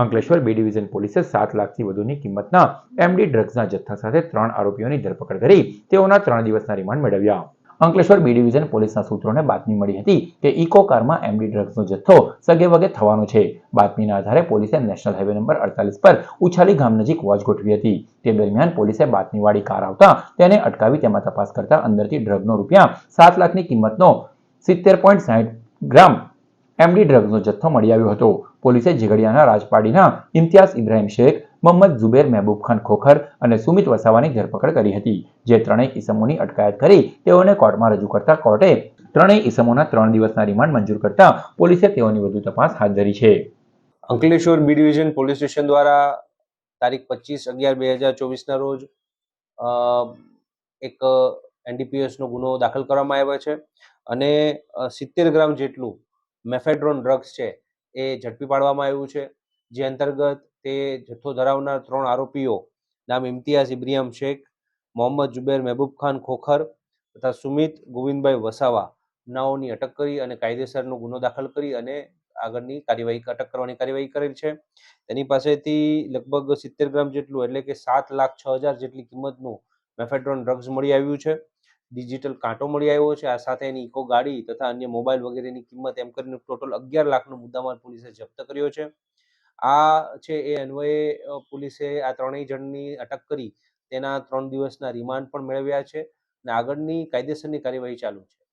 Ankleshwar B division પોલીસે 7 લાખથી વધુની કિંમતના એમડી ડ્રગ્સના જથ્થા સાથે 3 આરોપીઓની ધરપકડ કરી તેઓના 3 દિવસના રિમાન્ડ મેળવ્યા. અંકલેશ્વર બી ડિવિઝન પોલીસના સૂત્રોને બાતમી મળી હતી કે ઇકો કારમાં એમડી ડ્રગ્સનો જથ્થો સગેવગે થવાનો છે. બાતમીના આધારે પોલીસે નેશનલ હાઈવે નંબર 48 પર ઉછાલી ગામ નજીક વોચ ગોઠવી હતી. તે દરમિયાન પોલીસે બાતમીવાળી કાર આવતા તેને અટકાવી તેમાં તપાસ કરતા અંદરથી ડ્રગનો ₹7 લાખની કિંમતનો 70.60 ગ્રામ એમડી ડ્રગ્સનો જથ્થો મળી આવ્યો હતો. પોલીસે ઝઘડિયાના રાજપાડીના ઇમ્તિયાઝ ઇબ્રાહિમ શેખ, મોહમ્મદ ઝુબેર મહેબૂબ ખાન ખોખર અને સુમિત વસાવાની ધરપકડ કરી હતી. જે ત્રણેય ઇસમોની અટકાયત કરી તેઓને કોર્ટમાં રજૂ કરતા કોર્ટે ત્રણેય ઇસમોના 3 દિવસના રિમાન્ડ મંજૂર કરતા પોલીસે તેઓની વધુ તપાસ હાથ ધરી છે. Ankleshwar B division police station દ્વારા તારીખ 25/11/2024ના રોજ એક એનડીપીએસનો ગુનો દાખલ કરવામાં આવ્યો છે અને 70 ગ્રામ જેટલું મેફેડ્રોન ડ્રગ્સ છે એ ઝડપી પાડવામાં આવ્યું છે. જે અંતર્ગત તે જથ્થો ધરાવનાર 3 આરોપીઓ નામ ઇમ્તિયાઝ ઇબ્રાહિમ શેખ, મોહમ્મદ ઝુબેર મહેબૂબ ખાન ખોખર તથા સુમિત ગોવિંદભાઈ વસાવા નાઓની અટક કરી અને કાયદેસરનો ગુનો દાખલ કરી અને આગળની કાર્યવાહી અટક કરવાની કાર્યવાહી કરેલ છે. તેની પાસેથી લગભગ 70 ગ્રામ જેટલું એટલે કે 7,06,000 જેટલી કિંમતનું મેફેડ્રોન ડ્રગ્સ મળી આવ્યું છે. ડિજિટલ કાંટો મળી આવ્યો છે. આ સાથે એની ઇકો ગાડી તથા અન્ય મોબાઈલ વગેરેની કિંમત એમ કરીને ટોટલ 11 લાખનો મુદ્દામાલ પોલીસે જપ્ત કર્યો છે. આ છે એ અન્વયે પોલીસે આ ત્રણેય જણની અટક કરી તેના 3 દિવસના રિમાન્ડ પણ મેળવ્યા છે અને આગળની કાયદેસરની કાર્યવાહી ચાલુ છે.